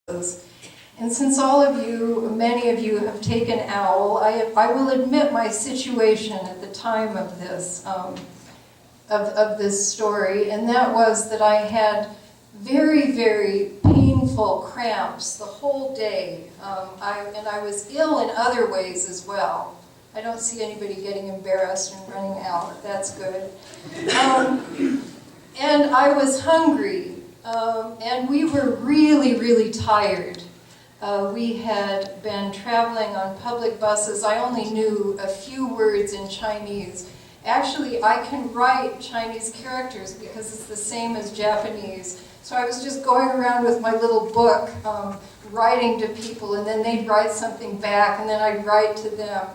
And since all of you, many of you have taken OWL, I will admit my situation at the time of this, of this story, and that was that I had very, very painful cramps the whole day. And I was ill in other ways as well. I don't see anybody getting embarrassed and running out. That's good. And I was hungry. And we were really, really tired. We had been traveling on public buses. I only knew a few words in Chinese. Actually, I can write Chinese characters because it's the same as Japanese. So I was just going around with my little book, writing to people, and then they'd write something back, and then I'd write to them.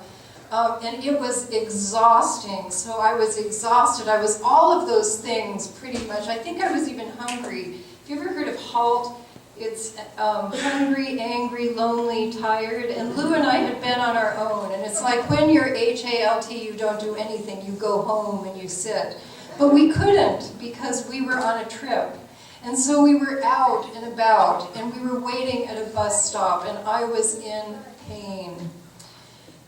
And it was exhausting. So I was exhausted. I was all of those things pretty much. I think I was even hungry. Have you ever heard of HALT? It's hungry, angry, lonely, tired. And Lou and I had been on our own. And it's like when you're HALT, you don't do anything. You go home and you sit. But we couldn't because we were on a trip. And so we were out and about. And we were waiting at a bus stop. And I was in pain.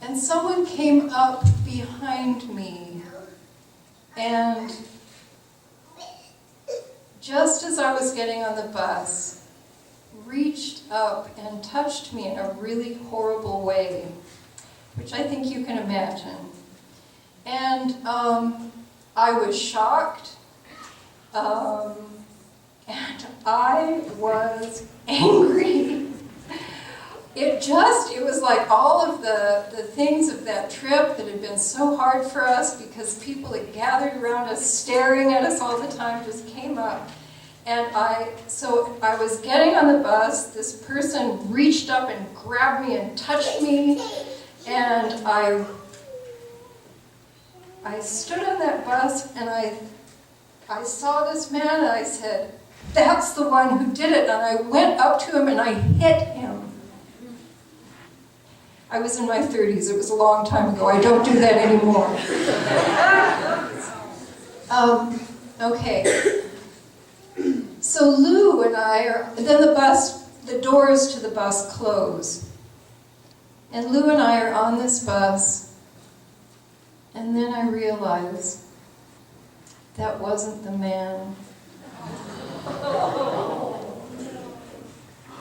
And someone came up behind me, and just as I was getting on the bus, reached up and touched me in a really horrible way, which I think you can imagine. And I was shocked, and I was angry. It was like all of the things of that trip that had been so hard for us because people had gathered around us, staring at us all the time, just came up. And so I was getting on the bus, this person reached up and grabbed me and touched me, and I stood on that bus and I saw this man and I said, "That's the one who did it." And I went up to him and I hit him. I was in my 30s. It was a long time ago. I don't do that anymore. Okay. So Lou and I then the doors to the bus close. And Lou and I are on this bus. And then I realize that wasn't the man.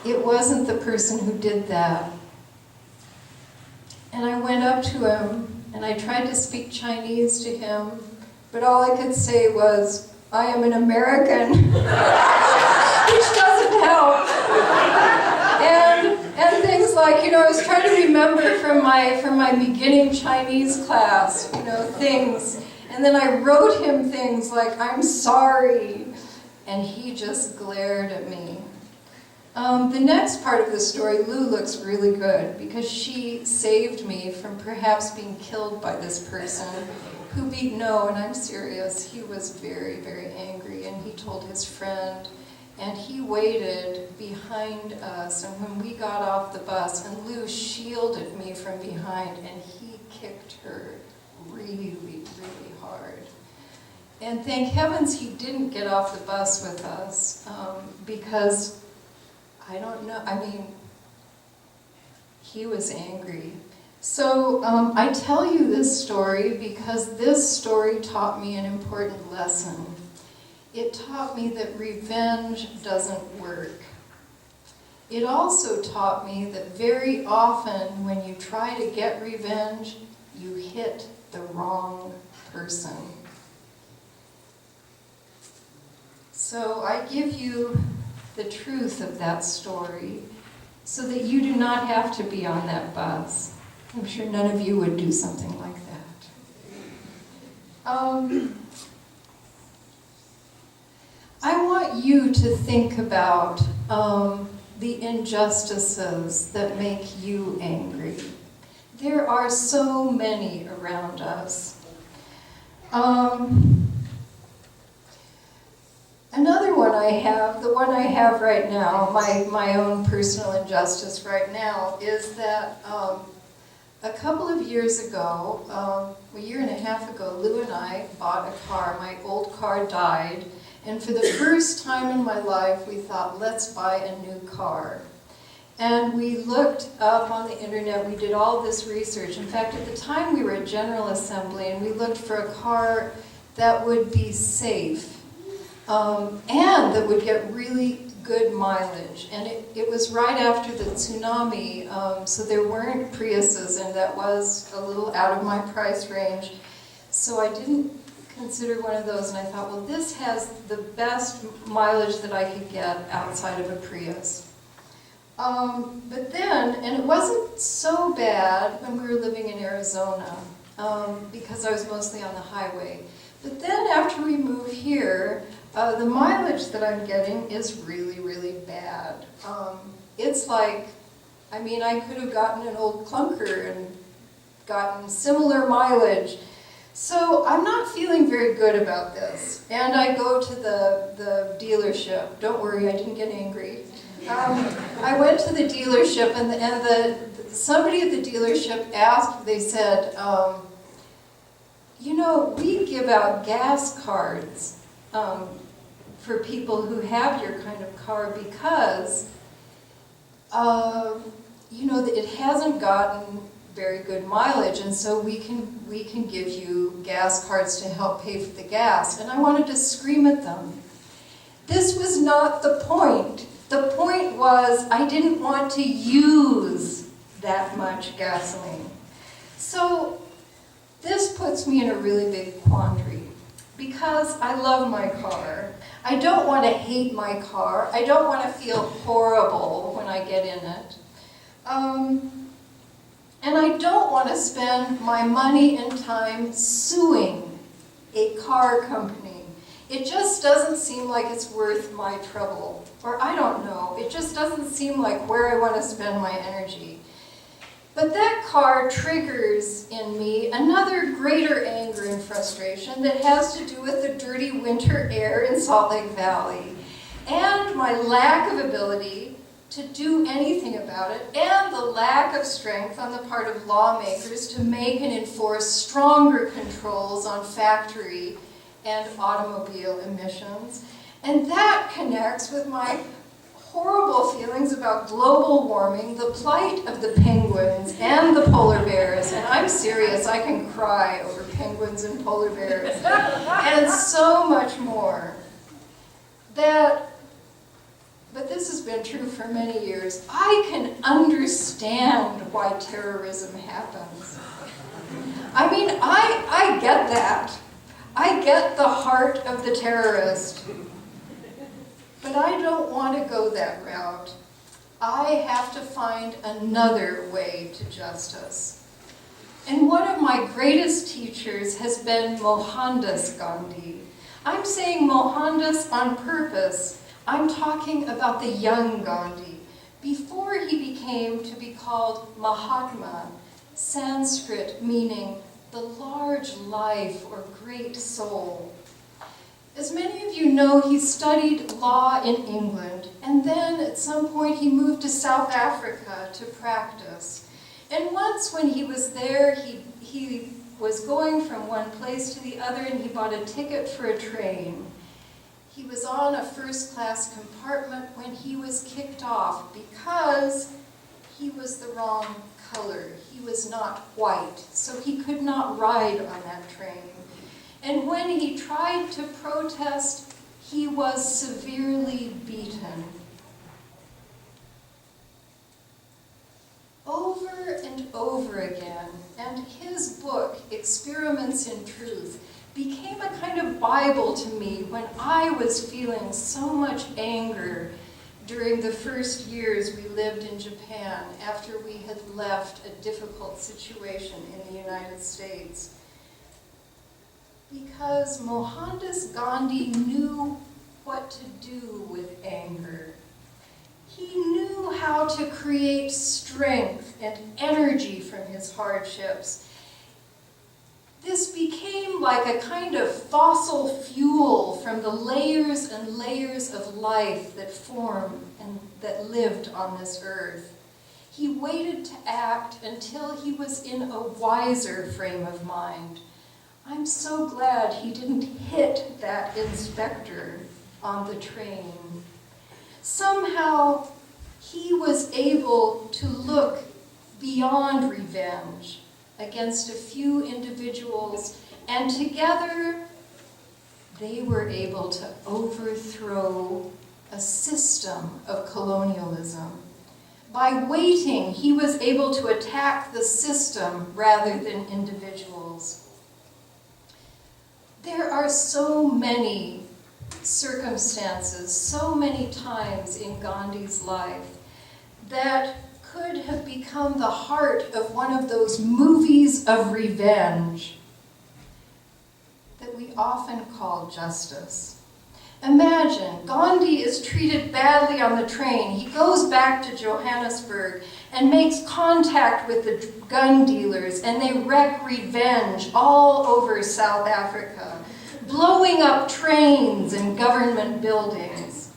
It wasn't the person who did that. And I went up to him, and I tried to speak Chinese to him, but all I could say was, "I am an American," which doesn't help. And things like, I was trying to remember from my beginning Chinese class, things. And then I wrote him things like, "I'm sorry," and he just glared at me. The next part of the story, Lou looks really good because she saved me from perhaps being killed by this person no, and I'm serious, he was very, very angry, and he told his friend, and he waited behind us, and when we got off the bus, and Lou shielded me from behind, and he kicked her really, really hard. And thank heavens he didn't get off the bus with us, because I don't know, he was angry. So I tell you this story because this story taught me an important lesson. It taught me that revenge doesn't work. It also taught me that very often when you try to get revenge, you hit the wrong person. So I give you the truth of that story so that you do not have to be on that bus. I'm sure none of you would do something like that. I want you to think about the injustices that make you angry. There are so many around us. Another one I have, the one I have right now, my own personal injustice right now, is that a couple of years ago, a year and a half ago, Lou and I bought a car. My old car died, and for the first time in my life, we thought, let's buy a new car. And we looked up on the internet, we did all this research. In fact, at the time we were at General Assembly and we looked for a car that would be safe and that would get really good mileage. And it was right after the tsunami, so there weren't Priuses, and that was a little out of my price range. So I didn't consider one of those, and I thought, well, this has the best mileage that I could get outside of a Prius. But then, and it wasn't so bad when we were living in Arizona, because I was mostly on the highway. But then after we moved here, the mileage that I'm getting is really, really bad. It's like, I mean, I could have gotten an old clunker and gotten similar mileage. So I'm not feeling very good about this. And I go to the dealership. Don't worry, I didn't get angry. I went to the dealership, and somebody at the dealership asked, they said, you know, we give out gas cards for people who have your kind of car because, you know, it hasn't gotten very good mileage, and so we can give you gas cards to help pay for the gas. And I wanted to scream at them. This was not the point. The point was I didn't want to use that much gasoline. So this puts me in a really big quandary because I love my car. I don't want to hate my car. I don't want to feel horrible when I get in it. And I don't want to spend my money and time suing a car company. It just doesn't seem like it's worth my trouble. Or I don't know, it just doesn't seem like where I want to spend my energy. But that car triggers in me another greater anger and frustration that has to do with the dirty winter air in Salt Lake Valley and my lack of ability to do anything about it, and the lack of strength on the part of lawmakers to make and enforce stronger controls on factory and automobile emissions. And that connects with my horrible feelings about global warming, the plight of the penguins and the polar bears, and I'm serious, I can cry over penguins and polar bears, and so much more. But this has been true for many years. I can understand why terrorism happens. I mean, I get that. I get the heart of the terrorist. But I don't want to go that route. I have to find another way to justice. And one of my greatest teachers has been Mohandas Gandhi. I'm saying Mohandas on purpose. I'm talking about the young Gandhi, before he became to be called Mahatma, Sanskrit meaning the large life or great soul. As many of you know, he studied law in England, and then at some point he moved to South Africa to practice. And once when he was there, he was going from one place to the other, and he bought a ticket for a train. He was on a first-class compartment when he was kicked off because he was the wrong color. He was not white, so he could not ride on that train. And when he tried to protest, he was severely beaten. Over and over again, and his book, Experiments in Truth, became a kind of Bible to me when I was feeling so much anger during the first years we lived in Japan after we had left a difficult situation in the United States. Because Mohandas Gandhi knew what to do with anger. He knew how to create strength and energy from his hardships. This became like a kind of fossil fuel from the layers and layers of life that formed and that lived on this earth. He waited to act until he was in a wiser frame of mind. I'm so glad he didn't hit that inspector on the train. Somehow, he was able to look beyond revenge against a few individuals, and together they were able to overthrow a system of colonialism. By waiting, he was able to attack the system rather than individuals. There are so many circumstances, so many times in Gandhi's life that could have become the heart of one of those movies of revenge that we often call justice. Imagine, Gandhi is treated badly on the train. He goes back to Johannesburg and makes contact with the gun dealers, and they wreak revenge all over South Africa, blowing up trains and government buildings.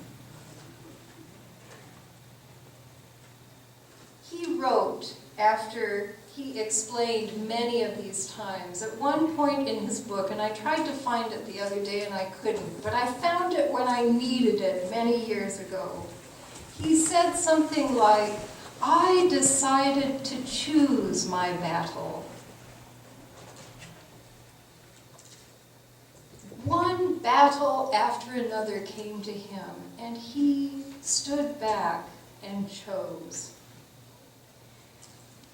He wrote, after he explained many of these times, at one point in his book, and I tried to find it the other day and I couldn't, but I found it when I needed it many years ago. He said something like, "I decided to choose my battle." One battle after another came to him, and he stood back and chose.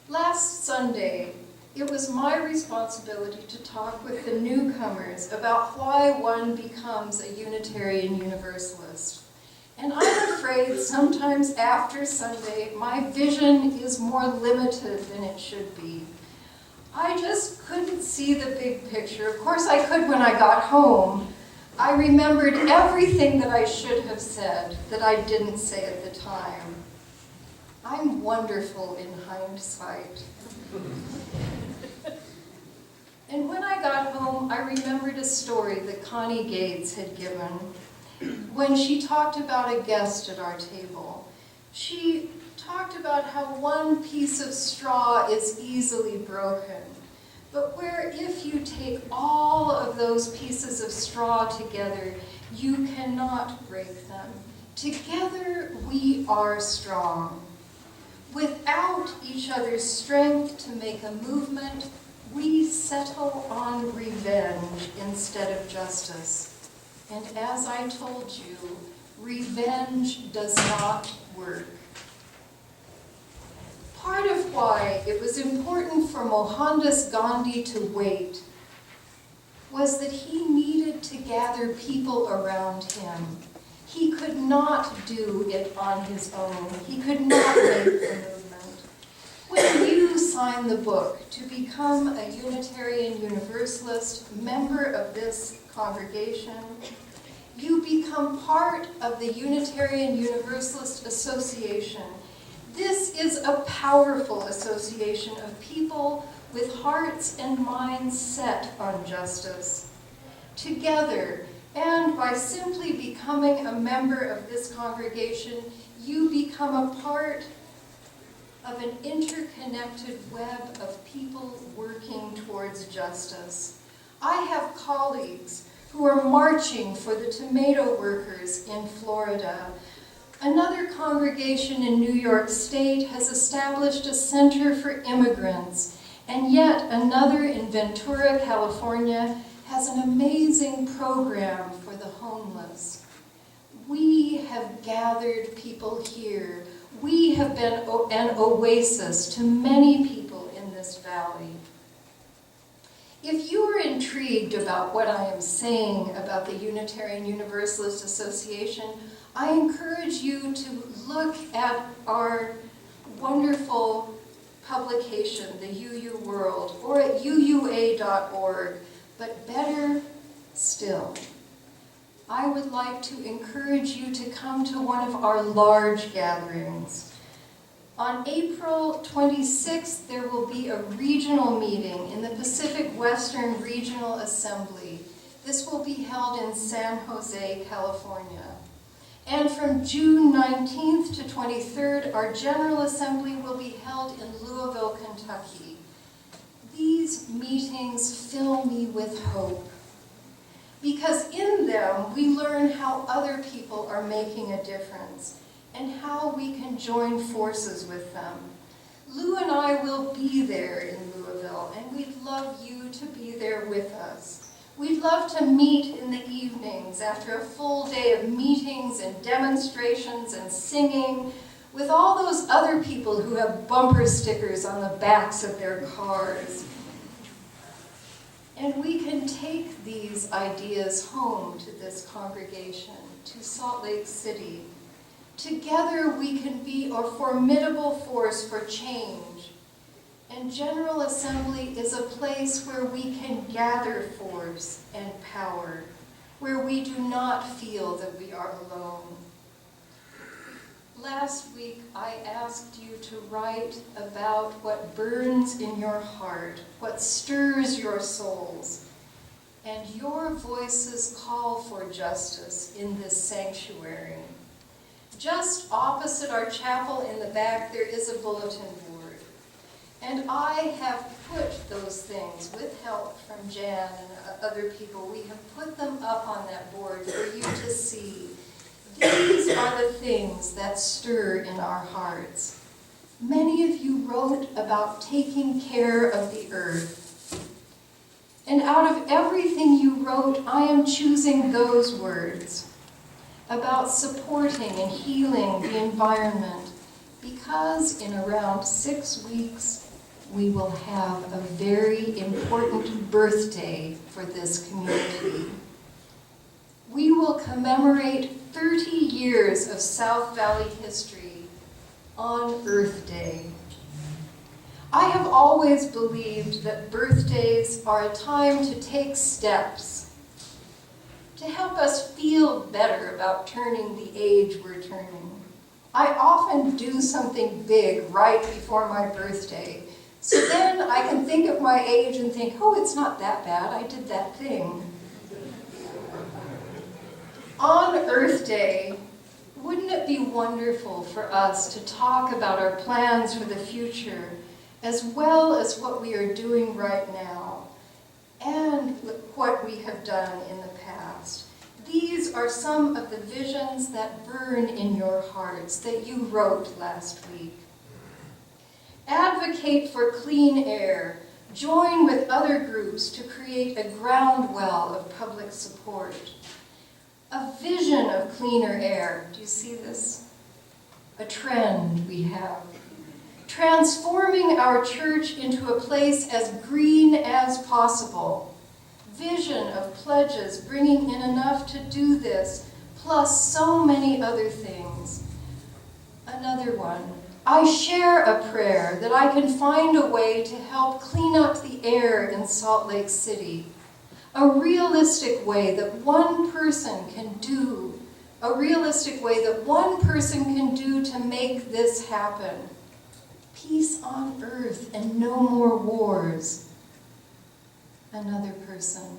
Last Sunday, it was my responsibility to talk with the newcomers about why one becomes a Unitarian Universalist. And I'm afraid sometimes after Sunday, my vision is more limited than it should be. I just couldn't see the big picture. Of course I could when I got home. I remembered everything that I should have said that I didn't say at the time. I'm wonderful in hindsight. And when I got home, I remembered a story that Connie Gates had given when she talked about a guest at our table. She talked about how one piece of straw is easily broken, but where if you take all of those pieces of straw together, you cannot break them. Together we are strong. Without each other's strength to make a movement, we settle on revenge instead of justice. And as I told you, revenge does not work. Part of why it was important for Mohandas Gandhi to wait was that he needed to gather people around him. He could not do it on his own. He could not make the movement. When you sign the book to become a Unitarian Universalist member of this congregation, you become part of the Unitarian Universalist Association. This is a powerful association of people with hearts and minds set on justice. Together, and by simply becoming a member of this congregation, you become a part of an interconnected web of people working towards justice. I have colleagues who are marching for the tomato workers in Florida. Another congregation in New York State has established a center for immigrants, and yet another in Ventura, California, has an amazing program for the homeless. We have gathered people here. We have been an oasis to many people in this valley. If you are intrigued about what I am saying about the Unitarian Universalist Association, I encourage you to look at our wonderful publication, the UU World, or at uua.org. But better still, I would like to encourage you to come to one of our large gatherings. On April 26th, there will be a regional meeting in the Pacific Western Regional Assembly. This will be held in San Jose, California. And from June 19th to 23rd, our General Assembly will be held in Louisville, Kentucky. These meetings fill me with hope, because in them we learn how other people are making a difference. and how we can join forces with them. Lou and I will be there in Louisville, and we'd love you to be there with us. We'd love to meet in the evenings after a full day of meetings and demonstrations and singing with all those other people who have bumper stickers on the backs of their cars. And we can take these ideas home to this congregation, to Salt Lake City. Together we can be a formidable force for change. And General Assembly is a place where we can gather force and power, where we do not feel that we are alone. Last week, I asked you to write about what burns in your heart, what stirs your souls, and your voices call for justice in this sanctuary. Just opposite our chapel in the back, there is a bulletin board, and I have put those things, with help from Jan and other people, we have put them up on that board for you to see. These are the things that stir in our hearts. Many of you wrote about taking care of the earth. And out of everything you wrote, I am choosing those words about supporting and healing the environment, because in around 6 weeks, we will have a very important birthday for this community. We will commemorate 30 years of South Valley history on Earth Day. I have always believed that birthdays are a time to take steps, to help us feel better about turning the age we're turning. I often do something big right before my birthday, so then I can think of my age and think, oh, it's not that bad, I did that thing. On Earth Day, wouldn't it be wonderful for us to talk about our plans for the future, as well as what we are doing right now, and what we have done in the past? These are some of the visions that burn in your hearts that you wrote last week. Advocate for clean air. Join with other groups to create a groundwell of public support. A vision of cleaner air. Do you see this? A trend we have. Transforming our church into a place as green as possible. Vision of pledges, bringing in enough to do this, plus so many other things. Another one. I share a prayer that I can find a way to help clean up the air in Salt Lake City. A realistic way that one person can do, to make this happen. Peace on earth and no more wars. Another person.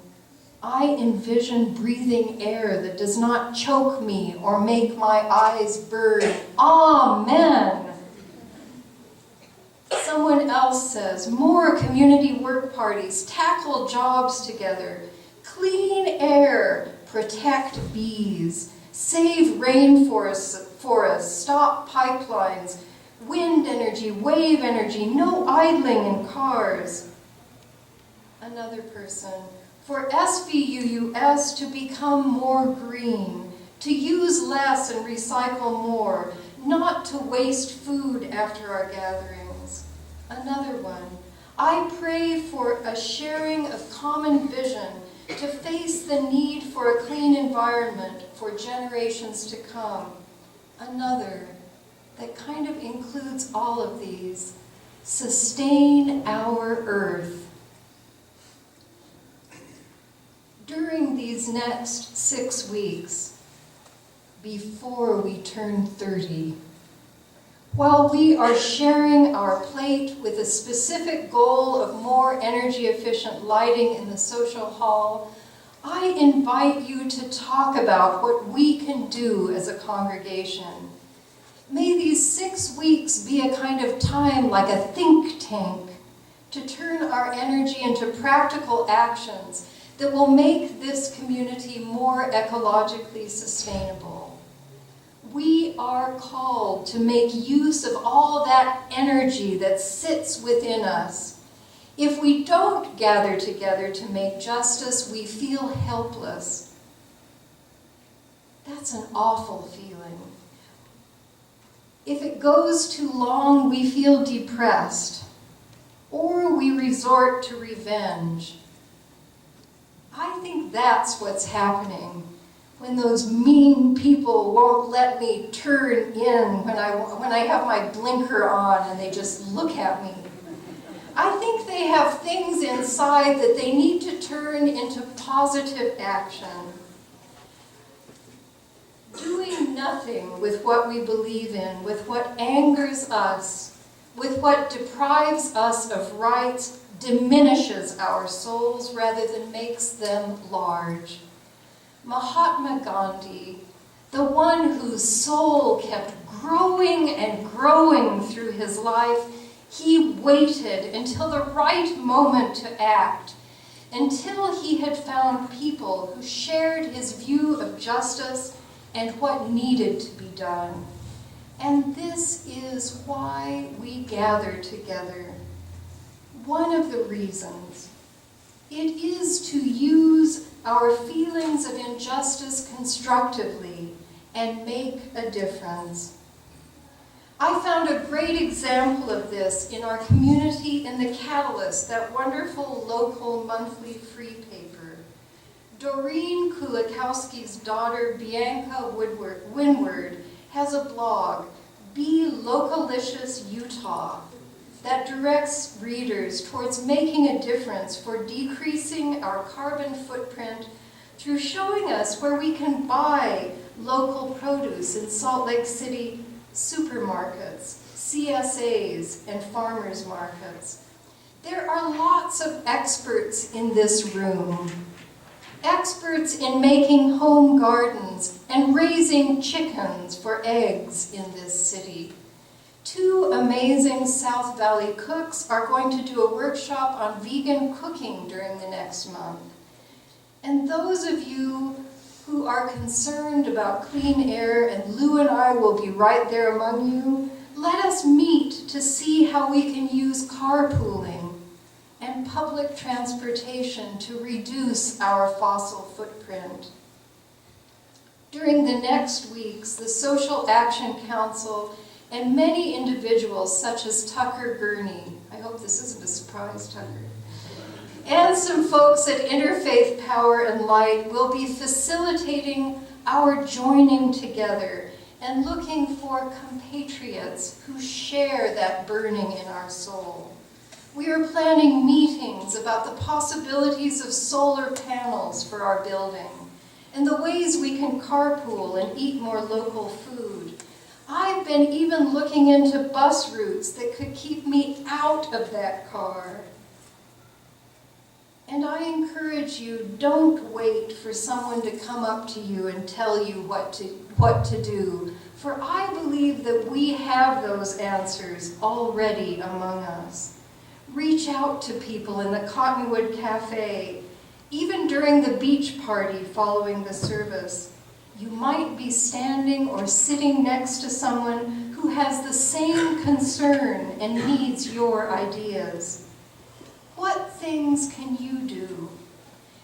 I envision breathing air that does not choke me or make my eyes burn. Amen. Someone else says, more community work parties, tackle jobs together, clean air, protect bees, save rainforests, stop pipelines, wind energy, wave energy, no idling in cars. Another person, for SVUUS to become more green, to use less and recycle more, not to waste food after our gatherings. Another one, I pray for a sharing of common vision to face the need for a clean environment for generations to come. Another that kind of includes all of these, sustain our earth. During these next 6 weeks, before we turn 30, while we are sharing our plate with a specific goal of more energy-efficient lighting in the social hall, I invite you to talk about what we can do as a congregation. May these 6 weeks be a kind of time like a think tank to turn our energy into practical actions that will make this community more ecologically sustainable. We are called to make use of all that energy that sits within us. If we don't gather together to make justice, we feel helpless. That's an awful feeling. If it goes too long, we feel depressed, or we resort to revenge. I think that's what's happening when those mean people won't let me turn in when I have my blinker on and they just look at me. I think they have things inside that they need to turn into positive action. Doing nothing with what we believe in, with what angers us, with what deprives us of rights, diminishes our souls rather than makes them large. Mahatma Gandhi, the one whose soul kept growing and growing through his life, he waited until the right moment to act, until he had found people who shared his view of justice and what needed to be done. And this is why we gather together. One of the reasons. It is to use our feelings of injustice constructively and make a difference. I found a great example of this in our community in The Catalyst, that wonderful local monthly free paper. Doreen Kulikowski's daughter, Bianca Windward, has a blog, Be Localicious Utah, that directs readers towards making a difference for decreasing our carbon footprint through showing us where we can buy local produce in Salt Lake City supermarkets, CSAs, and farmers markets. There are lots of experts in this room. Experts in making home gardens and raising chickens for eggs in this city. 2 amazing South Valley cooks are going to do a workshop on vegan cooking during the next month. And those of you who are concerned about clean air, and Lou and I will be right there among you, let us meet to see how we can use carpooling and public transportation to reduce our fossil footprint. During the next weeks, the Social Action Council and many individuals such as Tucker Gurney, I hope this isn't a surprise, Tucker, and some folks at Interfaith Power and Light will be facilitating our joining together and looking for compatriots who share that burning in our soul. We are planning meetings about the possibilities of solar panels for our building and the ways we can carpool and eat more local food. I've been even looking into bus routes that could keep me out of that car. And I encourage you, don't wait for someone to come up to you and tell you what to do. For I believe that we have those answers already among us. Reach out to people in the Cottonwood Cafe, even during the beach party following the service. You might be standing or sitting next to someone who has the same concern and needs your ideas. What things can you do?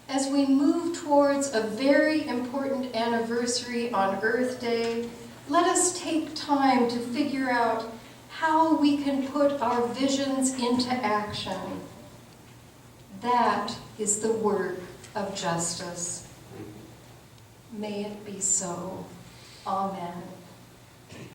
As we move towards a very important anniversary on Earth Day, let us take time to figure out how we can put our visions into action. That is the work of justice. May it be so. Amen.